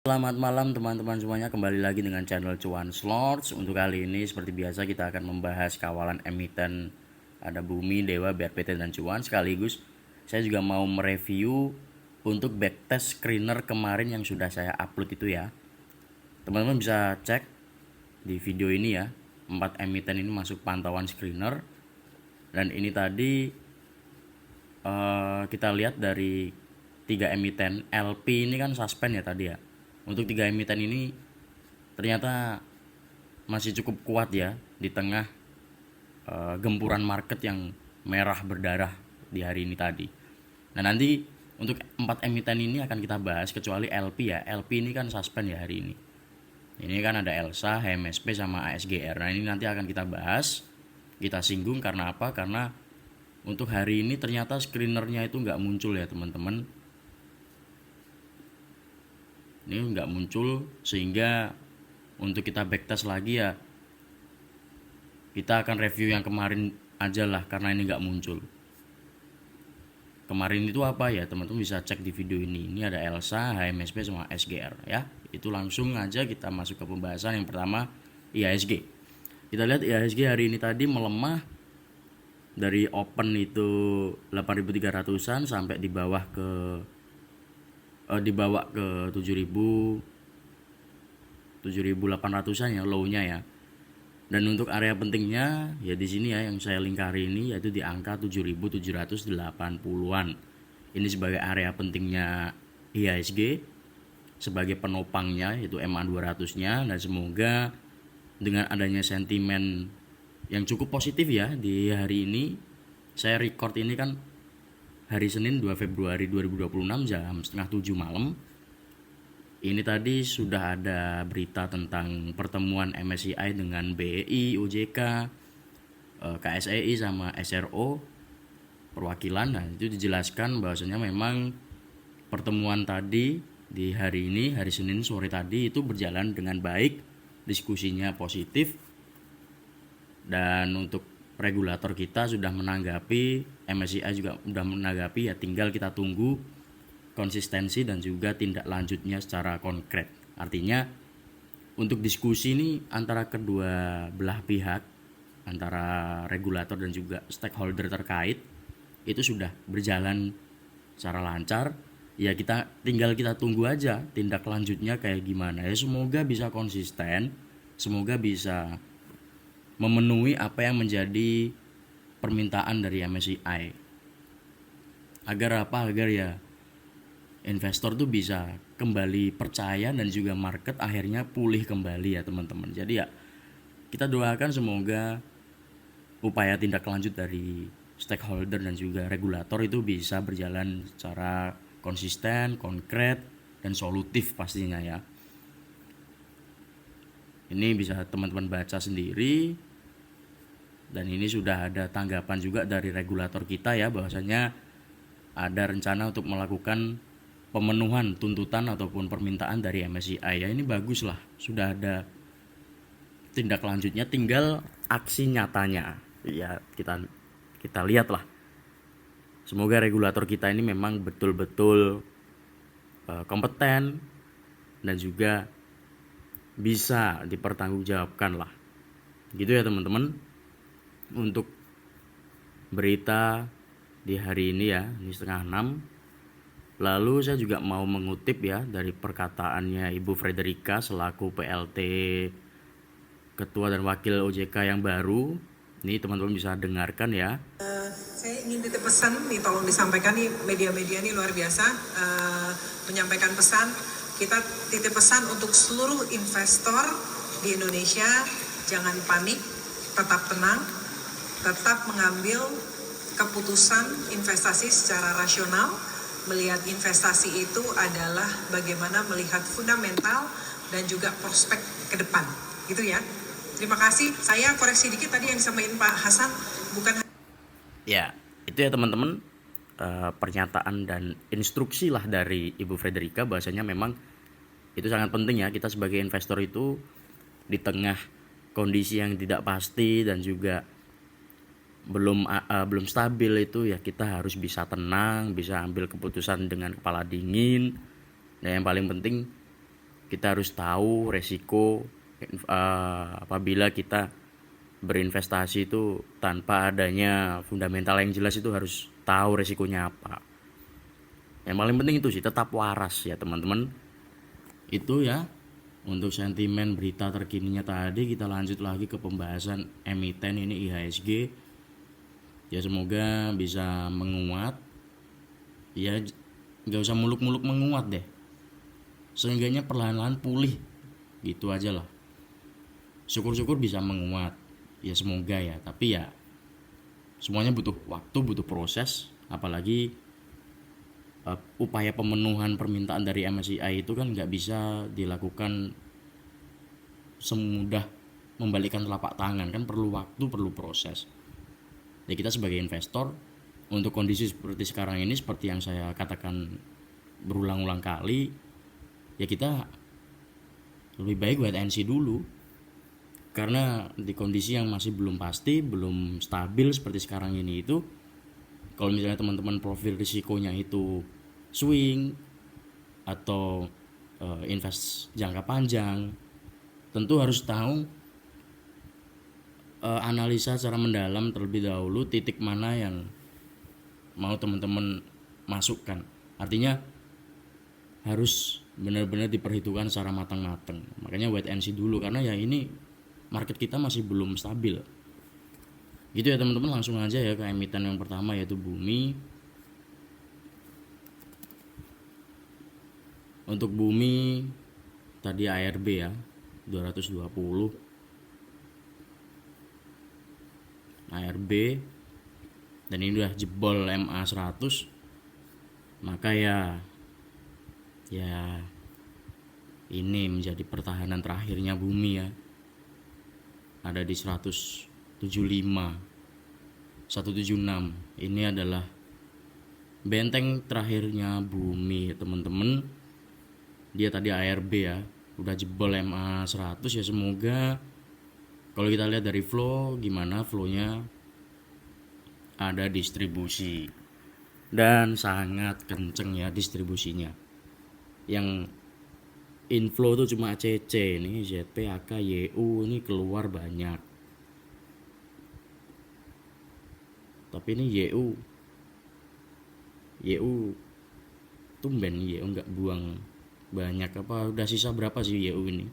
Selamat malam teman-teman semuanya, kembali lagi dengan channel Cuan Slots. Untuk kali ini seperti biasa kita akan membahas kawalan emiten. Ada Bumi, Dewa, BRPT dan Cuan. Sekaligus saya juga mau mereview untuk backtest screener kemarin yang sudah saya upload itu ya. Teman-teman bisa cek di video ini ya, 4 emiten ini masuk pantauan screener. Dan ini tadi kita lihat dari 3 emiten LP ini kan suspend ya tadi ya. Untuk 3 emiten ini ternyata masih cukup kuat ya di tengah gempuran market yang merah berdarah di hari ini tadi. Nah nanti untuk 4 emiten ini akan kita bahas kecuali LP ya. LP ini kan suspend ya hari ini. Ini kan ada Elsa, HMSP sama ASGR. Nah ini nanti akan kita bahas, kita singgung karena apa? Karena untuk hari ini ternyata screenernya itu nggak muncul ya teman-teman. Ini nggak muncul sehingga untuk kita backtest lagi ya kita akan review yang kemarin aja lah karena ini nggak muncul. Kemarin itu apa ya teman-teman bisa cek di video ini. Ini ada Elsa, HMSP sama SGR ya. Itu langsung aja kita masuk ke pembahasan. Yang pertama IHSG. Kita lihat IHSG hari ini tadi melemah dari open itu 8.300-an sampai di bawah ke dibawa ke 7.800-an ya low-nya ya. Dan untuk area pentingnya ya di sini ya yang saya lingkari ini yaitu di angka 7.780-an. Ini sebagai area pentingnya IHSG sebagai penopangnya yaitu MA200-nya, dan semoga dengan adanya sentimen yang cukup positif ya di hari ini. Saya record ini kan hari Senin 2 Februari 2026 jam setengah 7 malam. Ini tadi sudah ada berita tentang pertemuan MSCI dengan BEI, OJK, KSEI sama SRO perwakilan. Nah itu dijelaskan bahwasanya memang pertemuan tadi di hari ini, hari Senin sore tadi itu berjalan dengan baik, diskusinya positif. Dan untuk regulator kita sudah menanggapi, MSCI juga sudah menanggapi ya, tinggal kita tunggu konsistensi dan juga tindak lanjutnya secara konkret. Artinya untuk diskusi ini antara kedua belah pihak, antara regulator dan juga stakeholder terkait itu sudah berjalan secara lancar. Ya tinggal kita tunggu aja tindak lanjutnya kayak gimana ya. Semoga bisa konsisten, semoga bisa memenuhi apa yang menjadi permintaan dari MSCI. Agar apa? Agar ya investor tuh bisa kembali percaya dan juga market akhirnya pulih kembali ya teman-teman. Jadi ya kita doakan semoga upaya tindak lanjut dari stakeholder dan juga regulator itu bisa berjalan secara konsisten, konkret, dan solutif pastinya ya. Ini bisa teman-teman baca sendiri. Dan ini sudah ada tanggapan juga dari regulator kita ya, bahwasanya ada rencana untuk melakukan pemenuhan tuntutan ataupun permintaan dari MSCI ya. Ini bagus lah, sudah ada tindak lanjutnya, tinggal aksi nyatanya ya. Kita lihat lah. Semoga regulator kita ini memang betul-betul kompeten dan juga bisa dipertanggungjawabkan lah. Gitu ya teman-teman. Untuk berita di hari ini ya, ini 5:30. Lalu saya juga mau mengutip ya dari perkataannya Ibu Frederica selaku PLT Ketua dan Wakil OJK yang baru. Ini teman-teman bisa dengarkan ya. Saya ingin titip pesan nih, tolong disampaikan nih, media-media ini luar biasa menyampaikan pesan. Kita titip pesan untuk seluruh investor di Indonesia, jangan panik, tetap tenang, tetap mengambil keputusan investasi secara rasional. Melihat investasi itu adalah bagaimana melihat fundamental dan juga prospek ke depan, gitu ya. Terima kasih. Saya koreksi dikit tadi yang disampaikan Pak Hasan, bukan ya itu ya teman-teman, pernyataan dan instruksi lah dari Ibu Frederica bahwasanya memang itu sangat penting ya, kita sebagai investor itu di tengah kondisi yang tidak pasti dan juga belum stabil itu ya, kita harus bisa tenang, bisa ambil keputusan dengan kepala dingin. Dan yang paling penting kita harus tahu resiko apabila kita berinvestasi itu tanpa adanya fundamental yang jelas. Itu harus tahu resikonya apa. Yang paling penting itu sih tetap waras ya teman-teman. Itu ya untuk sentimen berita terkininya tadi. Kita lanjut lagi ke pembahasan emiten ini IHSG. Ya semoga bisa menguat. Ya nggak usah muluk-muluk menguat deh. Seenggaknya perlahan-lahan pulih gitu aja lah. Syukur-syukur bisa menguat. Ya semoga ya. Tapi ya semuanya butuh waktu, butuh proses. Apalagi upaya pemenuhan permintaan dari MSCI itu kan nggak bisa dilakukan semudah membalikkan telapak tangan, kan perlu waktu, perlu proses. Jadi kita sebagai investor untuk kondisi seperti sekarang ini, seperti yang saya katakan berulang-ulang kali, ya kita lebih baik wait and see dulu. Karena di kondisi yang masih belum pasti, belum stabil seperti sekarang ini itu, kalau misalnya teman-teman profil risikonya itu swing atau invest jangka panjang, tentu harus tahu analisa secara mendalam terlebih dahulu titik mana yang mau teman-teman masukkan. Artinya harus benar-benar diperhitungkan secara matang-matang. Makanya wait and see dulu, karena ya ini market kita masih belum stabil. Gitu ya teman-teman, langsung aja ya ke emiten yang pertama yaitu Bumi. Untuk Bumi tadi ARB ya 220 ARB, dan ini udah jebol MA 100, maka ya ini menjadi pertahanan terakhirnya Bumi ya, ada di 175 176. Ini adalah benteng terakhirnya Bumi ya teman-teman. Dia tadi ARB ya, udah jebol MA 100 ya. Semoga kalau kita lihat dari flow, gimana flownya, ada distribusi dan sangat kenceng ya distribusinya. Yang inflow tuh cuma ACC, ini ZP, AK, YU ini keluar banyak. Tapi ini YU tumben YU nggak buang banyak. Apa udah sisa berapa sih YU ini?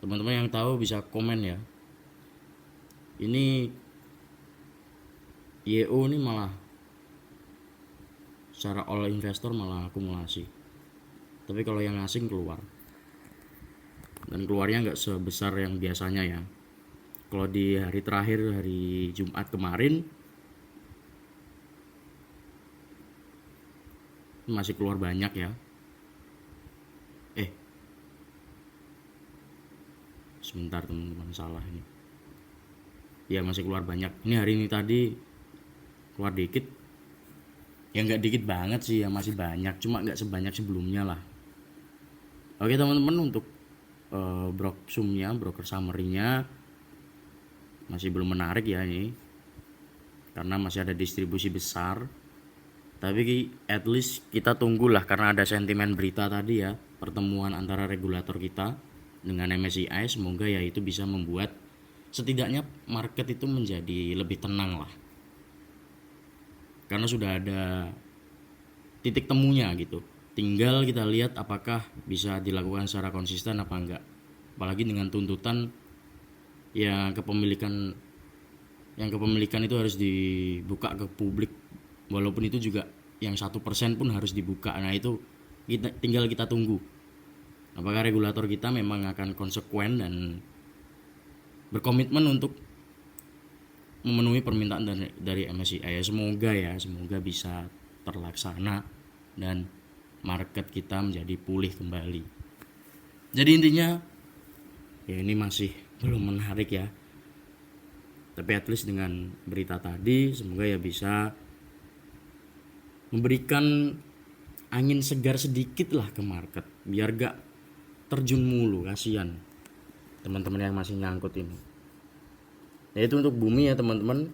Teman-teman yang tahu bisa komen ya. Ini YU ini malah secara all investor malah akumulasi. Tapi kalau yang asing keluar, dan keluarnya nggak sebesar yang biasanya ya. Kalau di hari terakhir, hari Jumat kemarin, masih keluar banyak ya. Sebentar teman-teman, salah ini. Ya masih keluar banyak. Ini hari ini tadi keluar dikit. Ya nggak dikit banget sih ya, masih banyak. Cuma nggak sebanyak sebelumnya lah. Oke teman-teman, untuk broksumnya, broker summary-nya masih belum menarik ya ini. Karena masih ada distribusi besar. Tapi at least kita tunggulah, karena ada sentimen berita tadi ya, pertemuan antara regulator kita dengan MSCI. Semoga ya itu bisa membuat setidaknya market itu menjadi lebih tenang lah, karena sudah ada titik temunya gitu. Tinggal kita lihat apakah bisa dilakukan secara konsisten apa enggak. Apalagi dengan tuntutan yang kepemilikan itu harus dibuka ke publik, walaupun itu juga yang 1% pun harus dibuka. Nah itu tinggal kita tunggu apakah regulator kita memang akan konsekuen dan berkomitmen untuk memenuhi permintaan dari MSCI. Semoga bisa terlaksana dan market kita menjadi pulih kembali. Jadi intinya ya ini masih belum menarik ya. Tapi at least dengan berita tadi semoga ya bisa memberikan angin segar sedikit lah ke market, biar gak terjun mulu, kasihan teman-teman yang masih nyangkut ini. Yaitu untuk Bumi ya teman-teman,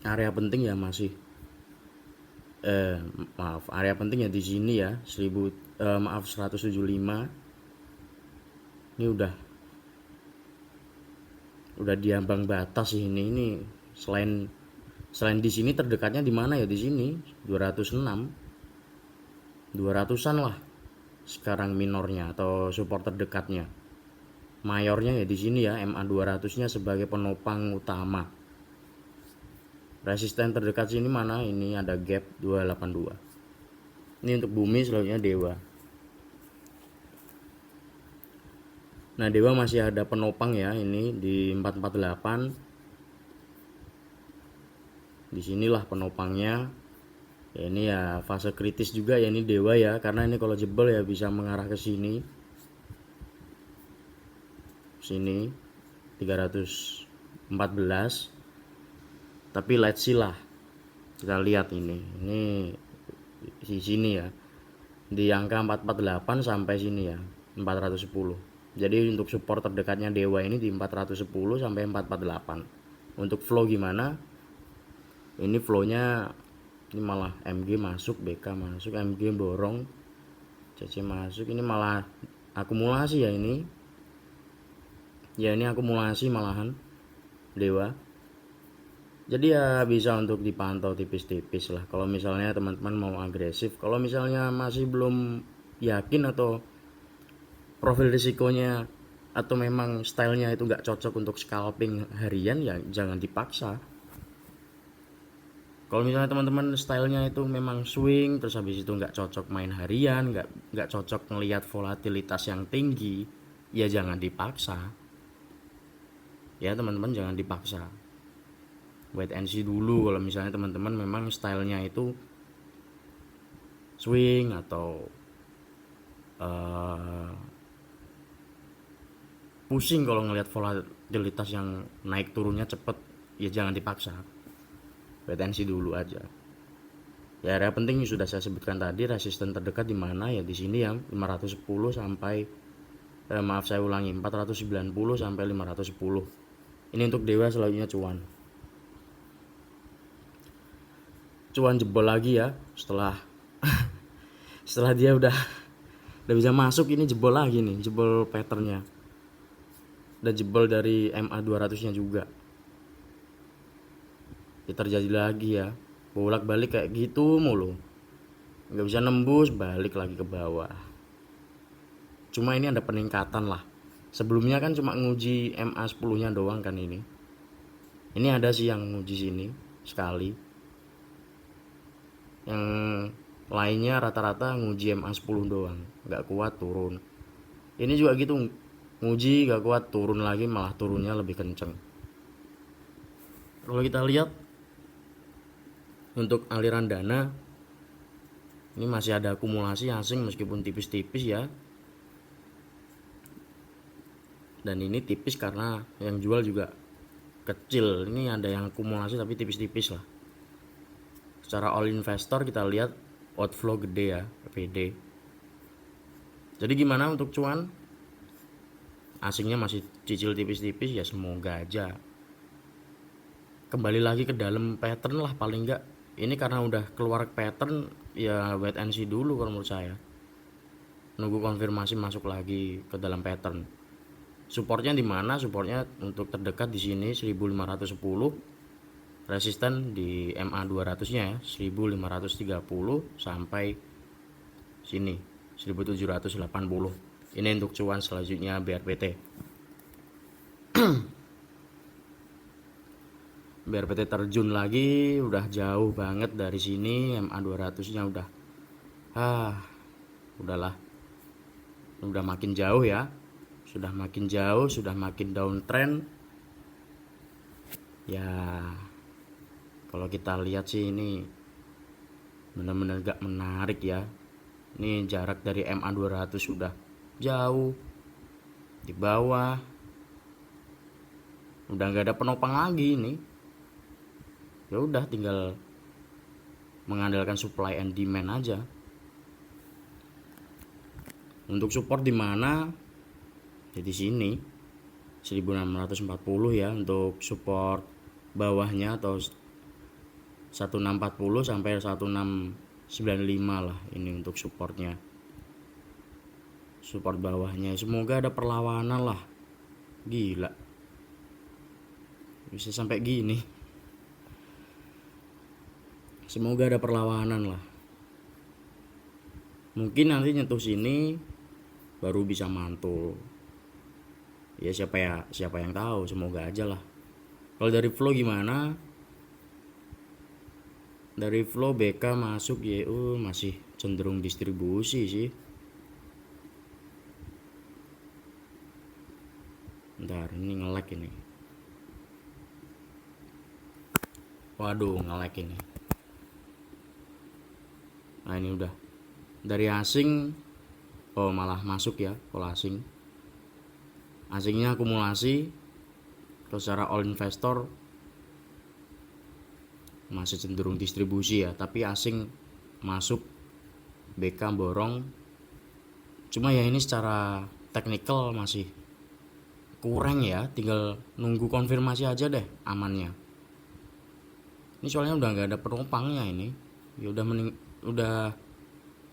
area penting ya masih Maaf, area penting ya di sini ya, 175. Ini udah di ambang batas ini. Selain di sini terdekatnya di mana ya, di sini 206, 200-an lah sekarang minornya atau support terdekatnya. Mayornya ya di sini ya, MA 200-nya sebagai penopang utama. Resisten terdekat sini mana? Ini ada gap 282. Ini untuk bumi, selanjutnya dewa. Nah, dewa masih ada penopang ya, ini di 448. Disinilah penopangnya. Ya, ini ya fase kritis juga ya, ini dewa ya, karena ini kalau jebol ya bisa mengarah ke sini. Sini 314. Tapi let's see lah. Kita lihat ini di sini ya. Di angka 448 sampai sini ya, 410. Jadi untuk support terdekatnya dewa ini di 410 sampai 448. Untuk flow gimana? Ini flownya ini malah MG masuk, BK masuk, MG borong, CC masuk. Ini malah akumulasi ya ini. Ya ini akumulasi malahan dewa. Jadi ya bisa untuk dipantau tipis-tipis lah. Kalau misalnya teman-teman mau agresif, kalau misalnya masih belum yakin atau profil risikonya atau memang stylenya itu nggak cocok untuk scalping harian, ya jangan dipaksa. Kalau misalnya teman-teman stylenya itu memang swing, terus habis itu nggak cocok main harian, nggak cocok ngelihat volatilitas yang tinggi, ya jangan dipaksa. Ya teman-teman jangan dipaksa. Wait and see dulu kalau misalnya teman-teman memang stylenya itu swing atau pusing kalau ngelihat volatilitas yang naik turunnya cepet, ya jangan dipaksa. Wait and see dulu aja. Ya area penting sudah saya sebutkan tadi, resisten terdekat di mana ya di sini ya, 510 sampai maaf saya ulangi, 490 sampai 510. Ini untuk dewa. Selanjutnya cuan jebol lagi ya, setelah dia udah bisa masuk, ini jebol lagi nih, jebol patternnya, dan jebol dari MA 200 nya juga. Ya terjadi lagi ya, bolak balik kayak gitu mulu, nggak bisa nembus, balik lagi ke bawah. Cuma ini ada peningkatan lah, sebelumnya kan cuma nguji MA 10 nya doang kan, ini ada sih yang nguji sini sekali, yang lainnya rata-rata nguji MA 10 doang, nggak kuat turun. Ini juga gitu, nguji nggak kuat turun lagi, malah turunnya lebih kenceng. Kalau kita lihat untuk aliran dana, ini masih ada akumulasi asing meskipun tipis-tipis ya, dan ini tipis karena yang jual juga kecil. Ini ada yang akumulasi tapi tipis-tipis lah. Secara all investor kita lihat outflow gede ya, PD. Jadi gimana untuk cuan? Asingnya masih cicil tipis-tipis ya, semoga aja kembali lagi ke dalam pattern lah paling enggak. Ini karena udah keluar pattern ya, wait and see dulu kalau menurut saya. Nunggu konfirmasi masuk lagi ke dalam pattern. Supportnya di mana? Supportnya untuk terdekat di sini 1510. Resisten di MA 200-nya ya, 1530 sampai sini 1780. Ini untuk cuan. Selanjutnya BRPT. BRPT terjun lagi, udah jauh banget dari sini. MA 200-nya udahlah. Udah makin jauh ya. Sudah makin jauh, sudah makin downtrend. Ya kalau kita lihat sih ini benar-benar gak menarik ya. Ini jarak dari MA 200 sudah jauh, di bawah, udah gak ada penopang lagi ini. Ya udah tinggal mengandalkan supply and demand aja. Untuk support di mana? Ya di sini 1640 ya untuk support bawahnya, atau 1640 sampai 1695 lah ini untuk supportnya, support bawahnya. Semoga ada perlawanan lah, gila bisa sampai gini, semoga ada perlawanan lah. Mungkin nanti nyentuh sini baru bisa mantul ya, siapa yang tahu, semoga aja lah. Kalau dari flow gimana? Dari flow BK masuk YU masih cenderung distribusi sih. Bentar, ini nge-lag ini. Waduh, nge-lag ini. Nah, ini udah. Dari asing, oh malah masuk ya, kalau asing. Asingnya akumulasi. Kalau secara all investor masih cenderung distribusi ya, tapi asing masuk, BK borong. Cuma ya ini secara teknikal masih kurang ya, tinggal nunggu konfirmasi aja deh amannya. Ini soalnya udah nggak ada penopangnya ini, ya udah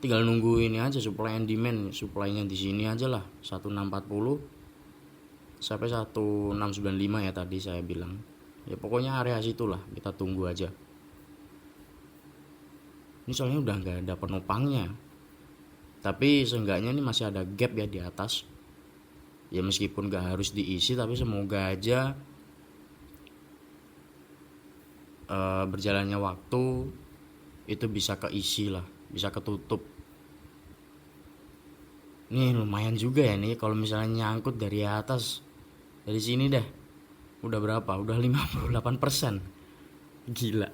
tinggal nunggu ini aja, supply and demand. Supply-nya di sini aja lah, 1640 sampai 1695 ya tadi saya bilang. Ya pokoknya area situ lah, kita tunggu aja. Ini soalnya udah nggak ada penopangnya, tapi seenggaknya ini masih ada gap ya di atas. Ya meskipun gak harus diisi, tapi semoga aja berjalannya waktu itu bisa keisi lah, bisa ketutup. Ini lumayan juga ya nih kalau misalnya nyangkut dari atas, dari sini deh. Udah berapa? Udah 58%. Gila.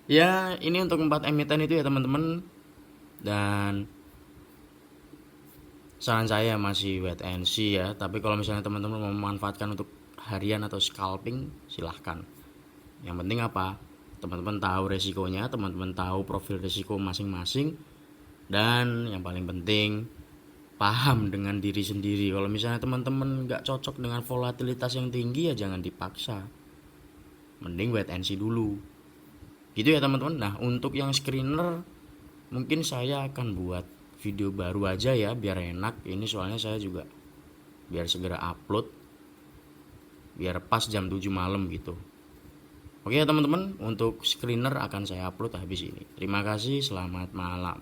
Ya ini untuk 4 emiten itu ya teman-teman. Dan saran saya masih wait and see ya, tapi kalau misalnya teman-teman mau memanfaatkan untuk harian atau scalping silahkan. Yang penting apa? Teman-teman tahu resikonya, teman-teman tahu profil resiko masing-masing, dan yang paling penting paham dengan diri sendiri. Kalau misalnya teman-teman nggak cocok dengan volatilitas yang tinggi ya jangan dipaksa, mending wait and see dulu gitu ya teman-teman. Nah untuk yang screener mungkin saya akan buat video baru aja ya biar enak. Ini soalnya saya juga biar segera upload, biar pas jam 7 malam gitu. Oke ya teman-teman, untuk screener akan saya upload habis ini. Terima kasih, selamat malam.